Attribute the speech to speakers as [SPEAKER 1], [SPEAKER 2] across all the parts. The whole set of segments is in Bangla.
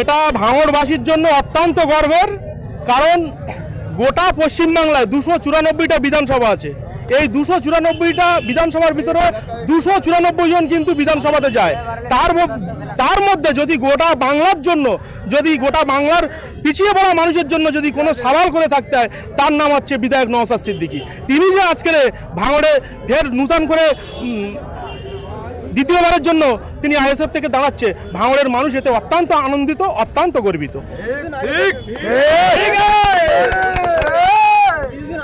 [SPEAKER 1] এটা ভাঙড়বাসীর জন্য অত্যন্ত গর্বের, কারণ গোটা পশ্চিমবাংলায় 294টা বিধানসভা আছে। এই 294টা বিধানসভার ভিতরে 294 জন কিন্তু বিধানসভাতে যায়। তার মধ্যে যদি গোটা বাংলার জন্য, যদি গোটা বাংলার পিছিয়ে পড়া মানুষের জন্য যদি কোনো সওয়াল করে থাকতে হয়, তার নাম হচ্ছে বিধায়ক নওশাদ সিদ্দিকী। তিনি যে আজকে ভাঙড়ে ফের নূতন করে দ্বিতীয়বারের জন্য তিনি আইএসএফ থেকে দাঁড়াচ্ছে, ভাঙড়ের মানুষ এতে অত্যন্ত আনন্দিত, অত্যন্ত গর্বিত।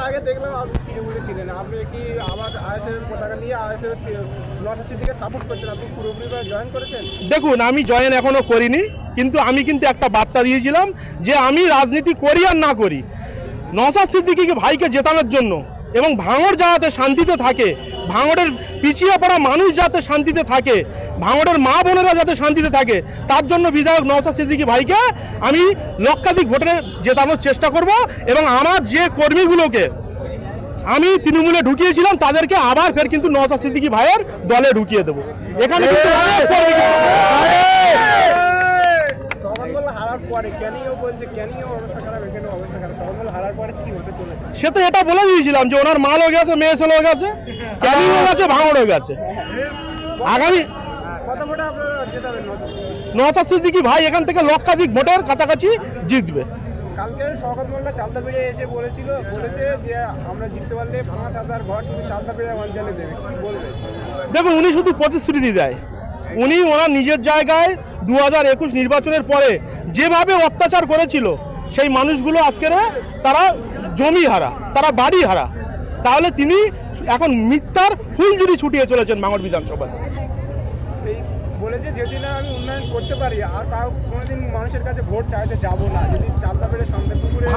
[SPEAKER 2] আগে দেখলাম আপনি তৃণমূলে ছিলেন, আপনি কি আবার আইএসএফ পতাকা নিয়ে আইএসএফ নওশাদ সিদ্দিকীকে সাপোর্ট করছেন, আপনি পুরোপুরি জয়েন করেছেন?
[SPEAKER 1] দেখুন, আমি জয়েন এখনো করিনি, কিন্তু আমি কিন্তু একটা বার্তা দিয়েছিলাম যে আমি রাজনীতি করি আর না করি, নওশাদ সিদ্দিকীকে ভাইকে জেতানোর জন্য এবং ভাঙড় যাতে শান্তিতে থাকে, ভাঙড়ের পিছিয়ে পড়া মানুষ যাতে শান্তিতে থাকে, ভাঙড়ের মা বোনেরা যাতে শান্তিতে থাকে, তার জন্য বিধায়ক নওশাদ সিদ্দিকী ভাইকে আমি লক্ষাধিক ভোটে জেতানোর চেষ্টা করব। এবং আমার যে কর্মীগুলোকে আমি তৃণমূলে ঢুকিয়েছিলাম, তাদেরকে আবার ফের কিন্তু নওশাদ সিদ্দিকী ভাইয়ের দলে ঢুকিয়ে দেবো। এখানে কিন্তু সে তো এটা বলে দিয়েছিলাম যে ওনার মালও গেছে, মেয়ে ছেলেও গেছে, ক্যানিংও গেছে, ভাঙড়ও গেছে। আগামী নওশাদ সিদ্দিকী ভাই এখান থেকে লক্ষাধিক ভোটের কাছাকাছি জিতবে।
[SPEAKER 2] কালকে শওকত মোল্লা চালতাপিড়ে এসে বলেছে যে আমরা জিততে পারলে ৫,০০০ ঘর শুধু চালতাপিড়ে অঞ্চলে দেবে, কি বলবে?
[SPEAKER 1] দেখুন, উনি শুধু প্রতিশ্রুতি দেয়। উনি ওনার নিজের জায়গায় 2021 নির্বাচনের পরে যেভাবে অত্যাচার করেছিল, সেই মানুষগুলো আজকের তারা জমি হারা, তারা বাড়ি হারা। তাহলে তিনি এখন মিথ্যার ফুলঝুরি ছুটিয়ে চলেছেন ভাঙড় বিধানসভাতে।
[SPEAKER 2] বলেছে যদি না আমি উন্নয়ন করতে পারি আর কোনোদিন মানুষের কাছে ভোট চাইতে যাব না, যদি চালতাপিড়ে শান্তিপুকুরে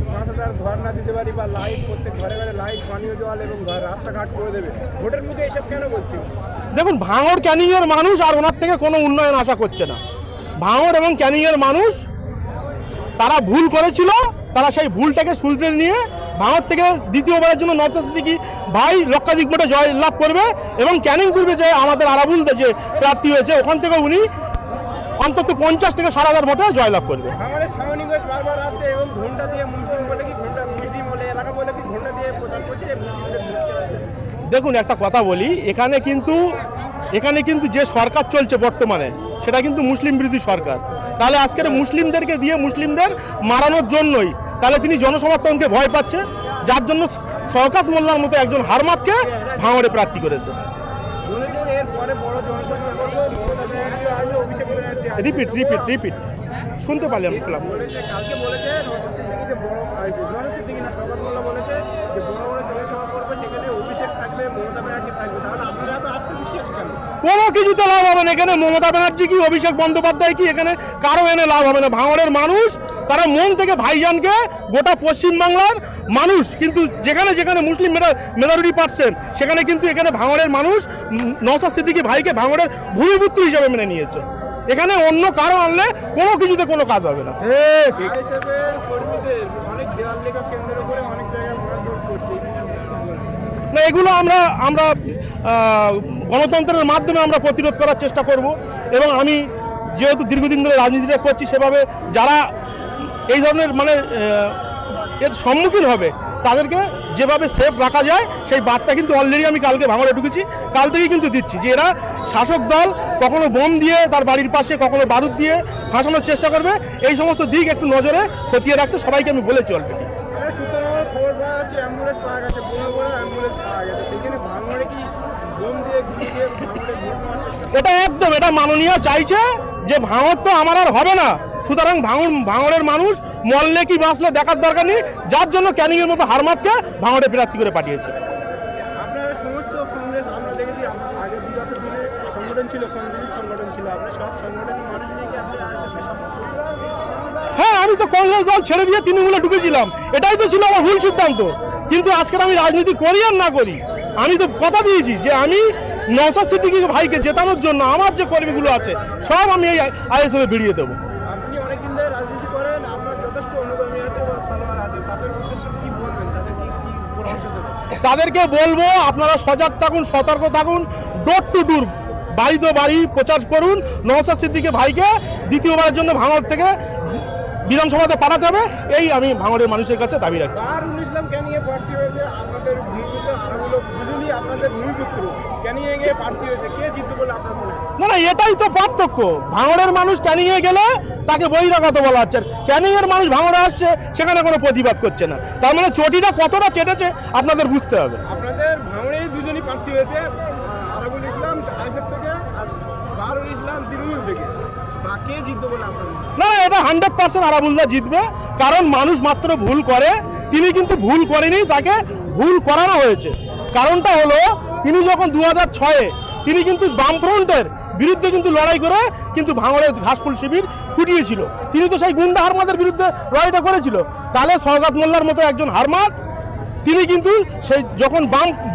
[SPEAKER 2] ৫,০০০ ঘর না দিতে পারি বা লাইট, প্রত্যেক ঘরে ঘরে লাইট, পানীয় জল এবং রাস্তাঘাট করে দেবে। ভোটের মুখে এসব কেন বলছি?
[SPEAKER 1] দেখুন, ভাঙড় ক্যানিংয়ের মানুষ আর ওনার থেকে কোনো উন্নয়ন আশা করছে না। ভাঙড় এবং ক্যানিংয়ের মানুষ তারা ভুল করেছিল, তারা সেই ভুলটাকে শুধরে নিয়ে ভাঙড় থেকে দ্বিতীয়বারের জন্য নওশাদ সিদ্দিকী ভাই লক্ষাধিক ভোটে জয় লাভ করবে। এবং ক্যানিং পূর্বে যে আমাদের আরাবুল যে প্রার্থী হয়েছে, ওখান থেকে উনি অন্তত 50 থেকে 60,000 ভোটে জয়লাভ করবে।
[SPEAKER 2] আমাদের সামনে বারবার আসছে এবং ঘন্টা দিয়ে মুসলিম বলে কি ঘন্টা, মুসলিম বলে এলাকা বলে কি ঘন্টা দিয়ে প্রচার করছে।
[SPEAKER 1] দেখুন, একটা কথা বলি, এখানে কিন্তু যে সরকার চলছে বর্তমানে, সেটা কিন্তু মুসলিম বিরোধী সরকার। তাহলে আজকের মুসলিমদেরকে দিয়ে মুসলিমদের মারানোর জন্যই তাহলে তিনি জনসমর্থনকে ভয় পাচ্ছে, যার জন্য শওকত মোল্লার মতো একজন হারমাতকে ভাঙড়ে প্রার্থী করেছে। রিপিট শুনতে পারলাম।
[SPEAKER 2] কালকে বলেছে
[SPEAKER 1] কোনো কিছুতে লাভ হবে না। এখানে মমতা ব্যানার্জি কি, অভিষেক বন্দ্যোপাধ্যায় কি, এখানে কারো এনে লাভ হবে না। ভাঙড়ের মানুষ তারা মন থেকে ভাইজানকে, গোটা পশ্চিমবাংলার মানুষ কিন্তু যেখানে যেখানে মুসলিম মেজরিটি%, সেখানে কিন্তু এখানে ভাঙড়ের মানুষ নওশাদ সিদ্দিকী ভাইকে ভাঙড়ের ভূমিপুত্র হিসেবে মেনে নিয়েছে। এখানে অন্য কারো আনলে কোনো কিছুতে কোনো কাজ হবে না। না, এগুলো আমরা গণতন্ত্রের মাধ্যমে আমরা প্রতিরোধ করার চেষ্টা করব। এবং আমি যেহেতু দীর্ঘদিন ধরে রাজনীতিটা করছি, সেভাবে যারা এই ধরনের এর সম্মুখীন হবে, তাদেরকে যেভাবে সেফ রাখা যায় সেই বার্তা কিন্তু অলরেডি আমি কালকে ভাঙড়ে ঢুকেছি, কাল থেকেই কিন্তু দিচ্ছি যে এরা শাসক দল কখনো বোম দিয়ে তার বাড়ির পাশে, কখনো বারুদ দিয়ে ফাঁসানোর চেষ্টা করবে। এই সমস্ত দিক একটু নজরে খতিয়ে রাখতে সবাইকে আমি বলেছি অলরেডি। এটা একদম, এটা মাননীয় চাইছে যে ভাঙড় তো আমার আর হবে না, সুতরাং ভাঙড়ের মানুষ মরলে কি বাঁচলে দেখার দরকার নেই, যার জন্য ক্যানিংয়ের মতো হারমাতকে ভাঙড়ে প্রার্থী করে পাঠিয়েছে।
[SPEAKER 2] আপনারা সমস্ত কংগ্রেস, আমরা দেখেছি আগে বিগত দিনে সংগঠন ছিল, কংগ্রেস সংগঠন ছিল, আপনার সব সংগঠনের মানুষ নিয়ে কি আপনি?
[SPEAKER 1] হ্যাঁ, আমি তো কংগ্রেস দল ছেড়ে দিয়ে তৃণমূলে ঢুকেছিলাম, এটাই তো ছিল আমার ভুল সিদ্ধান্ত। কিন্তু আজকের আমি রাজনীতি করি আর না করি, আমি তো কথা দিয়েছি যে আমি নওশাদ সিদ্দিকী ভাইকে জেতানোর জন্য আমার যে কর্মীগুলো আছে সব আমি এই আইএসএফে ভিড়িয়ে দেবো।
[SPEAKER 2] আপনি অনেকদিন ধরে রাজনীতি করেন, আপনার যথেষ্ট অনুগামী আছে বা ফলোয়ার আছে, তাদের উদ্দেশ্যে কি বলবেন? তাদেরকে কি পরামর্শ দেবেন?
[SPEAKER 1] তাদেরকে বলবো, আপনারা সজাগ থাকুন, সতর্ক থাকুন, ডোর টু বাড়িতে বাড়ি প্রচার করুন, নওশাদ সিদ্দিকী ভাইকে দ্বিতীয়বারের জন্য ভাঙড় থেকে বিধানসভাতে পাঠাতে হবে, এই আমি ভাঙড়ের মানুষের কাছে দাবি রাখছি।
[SPEAKER 2] বাহারুল ইসলাম ক্যানিংয়ে প্রার্থী হয়েছে, আপনাদের ভূমিপুত্র আরাবুল দুজনই আপনাদের ভূমিপুত্র, ক্যানিংয়ে গিয়ে প্রার্থী হয়েছে, কে জিতবে বলে আপনার মনে হয়?
[SPEAKER 1] না না, এটাই তো পার্থক্য। ভাঙড়ের মানুষ ক্যানিংয়ে গেলে তাকে বহিরাগত বলা হচ্ছে, ক্যানিংয়ের মানুষ ভাঙড়ে আসছে, সেখানে কোনো প্রতিবাদ করছে না। তার মানে চটিটা কতটা চেটেছে আপনাদের বুঝতে হবে।
[SPEAKER 2] আপনাদের ভাঙড়েই দুজনই প্রার্থী হয়েছে, আরাবুল ইসলাম আইসেফ থেকে আর বাহারুল ইসলাম তৃণমূল থেকে, বা কে জিতবে বলে আপনার মনে হয়?
[SPEAKER 1] না, এটা 100% আরাবুল্লাহ জিতবে, কারণ মানুষ মাত্র ভুল করে, তিনি কিন্তু ভুল করেনি, তাকে ভুল করানো হয়েছে। কারণটা হলো তিনি যখন 2006-এ তিনি কিন্তু বামফ্রন্টের বিরুদ্ধে কিন্তু লড়াই করে কিন্তু ভাঙড়ের ঘাসফুল শিবির ফুটিয়েছিল, তিনি তো সেই গুন্ডা হারমাদের বিরুদ্ধে লড়াইটা করেছিল। তাহলে সওগাত মোল্লার মতো একজন হারমাদ তিনি কিন্তু সেই যখন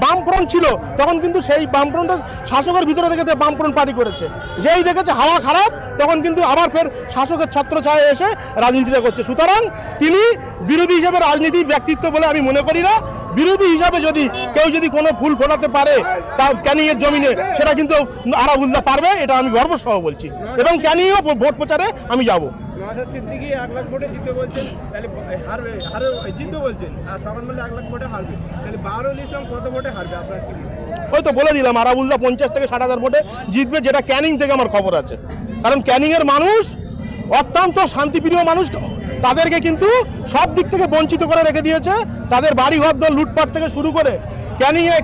[SPEAKER 1] বামফ্রন্ট ছিল তখন কিন্তু সেই বামফ্রন্টের শাসকের ভিতরে থেকে বামফ্রন্ট পার্টি করেছে, যেই দেখেছে হাওয়া খারাপ তখন কিন্তু আবার ফের শাসকের ছত্রছায়ায় এসে রাজনীতিটা করছে। সুতরাং তিনি বিরোধী হিসেবে রাজনীতি ব্যক্তিত্ব বলে আমি মনে করি না। বিরোধী হিসাবে যদি কেউ যদি কোনো ফুল ফোটাতে পারে তা ক্যানিংয়ের জমিনে, সেটা কিন্তু আরাবুল্লাহ পারবে, এটা আমি গর্বসহ বলছি, এবং ক্যানিংও ভোট প্রচারে আমি যাব।
[SPEAKER 2] নওশাদ সিদ্দিকী 1 লাখ ভোটে জিতবে বলছেন, তাহলে জিতবে বলছেন, আর সকাল বলে 1 লাখ ভোটে হারবে, তাহলে বাহারুল ইসলাম কত ভোটে হারবে আপনার কি?
[SPEAKER 1] ওই তো বলে দিলাম, আরাবুল্লাহ 50 থেকে 60,000 ভোটে জিতবে, যেটা ক্যানিং থেকে আমার খবর আছে। কারণ ক্যানিংয়ের মানুষ অত্যন্ত শান্তিপ্রিয় মানুষ, তাদেরকে কিন্তু সব দিক থেকে বঞ্চিত করে রেখে দিয়েছে, তাদের বাড়ি ঘর দল লুটপাট থেকে শুরু করে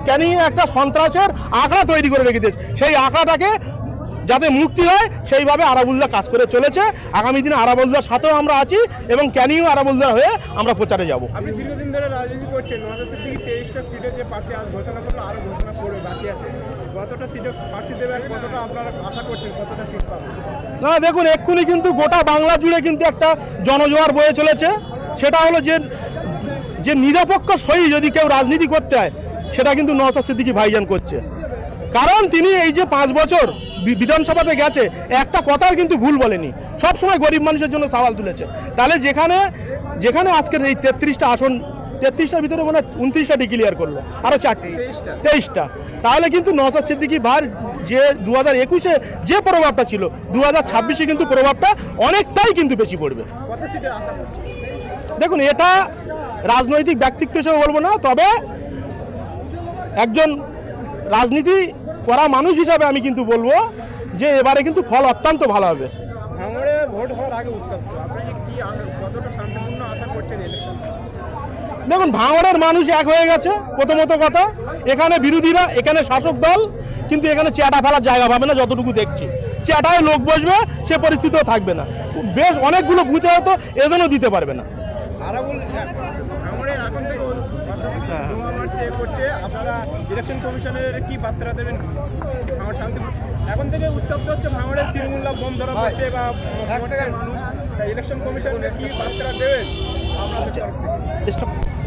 [SPEAKER 1] ক্যানিংয়ে একটা সন্ত্রাসের আঁকড়া তৈরি করে রেখে দিয়েছে। সেই আঁকড়াটাকে যাতে মুক্তি হয় সেইভাবে আরাবুল্লাহ কাজ করে চলেছে। আগামী দিনে আরাবুল্লাহর সাথেও আমরা আছি এবং ক্যানিংও আরাবুল্লাহ হয়ে আমরা প্রচারে যাব।
[SPEAKER 2] আপনি দীর্ঘদিন ধরে রাজনীতি করছেন, নওশাদ সিদ্দিকী 23টা সিটে যে প্রার্থী আজ ঘোষণা করলো, আরও ঘোষণা করবে বাকি আছে, কতটা সিটে প্রার্থী দেবেন, কতটা আপনারা আশা করছেন, কতটা সিট পাবেন?
[SPEAKER 1] না দেখুন, এক্ষুনি কিন্তু গোটা বাংলা জুড়ে কিন্তু একটা জনজোয়ার বয়ে চলেছে। সেটা হলো যে নিরপেক্ষ সহি যদি কেউ রাজনীতি করতে হয়, সেটা কিন্তু নওশাদ সিদ্দিকী ভাইজান করছে। কারণ তিনি এই যে 5 বছর বিধানসভাতে গেছে, একটা কথাও কিন্তু ভুল বলেনি, সবসময় গরিব মানুষের জন্য সওয়াল তুলেছে। তাহলে যেখানে আজকের এই 33টা আসন, 33টার ভিতরে মানে 29টা ডিক্লিয়ার করলো, আরও 23টা, তাহলে কিন্তু নওশাদ সিদ্দিকী ভাই যে 2021-এ যে প্রভাবটা ছিল, 2026-এ কিন্তু প্রভাবটা অনেকটাই কিন্তু বেশি পড়বে।
[SPEAKER 2] কত সিটে আশা করছেন?
[SPEAKER 1] দেখুন, এটা রাজনৈতিক ব্যক্তিত্ব হিসেবে বলবো না, তবে একজন রাজনীতি করা মানুষ হিসাবে আমি কিন্তু বলবো যে এবারে কিন্তু ফল অত্যন্ত ভালো হবে।
[SPEAKER 2] ভাঙড়ে ভোট হওয়ার আগে উত্তপ্ত, আপনি কি কতটা শান্তিপূর্ণ আশা করছেন ইলেকশন?
[SPEAKER 1] দেখুন, ভাঙড়ের মানুষ এক হয়ে গেছে। প্রথমত কথা, এখানে বিরোধীরা, এখানে শাসক দল কিন্তু এখানে চেয়াটা ফেলার জায়গা পাবে না। যতটুকু দেখছি চেয়াটায় লোক বসবে, সে পরিস্থিতিও থাকবে না। বেশ অনেকগুলো বুথে হয়তো এজনও দিতে পারবে না।
[SPEAKER 2] আরাবুল ভাঙড়ে এখন থেকে করছে, আপনারা ইলেকশন কমিশনের কি বার্তা দেবেন? আমার শান্তিপূর্ণ এখন থেকে উত্তপ্ত হচ্ছে ভাঙড়ের তৃণমূল্লা বোম ধরা পড়ছে বা মানুষ, ইলেকশন কমিশনের কি বার্তা দেবেন আপনাদের তরফ থেকে?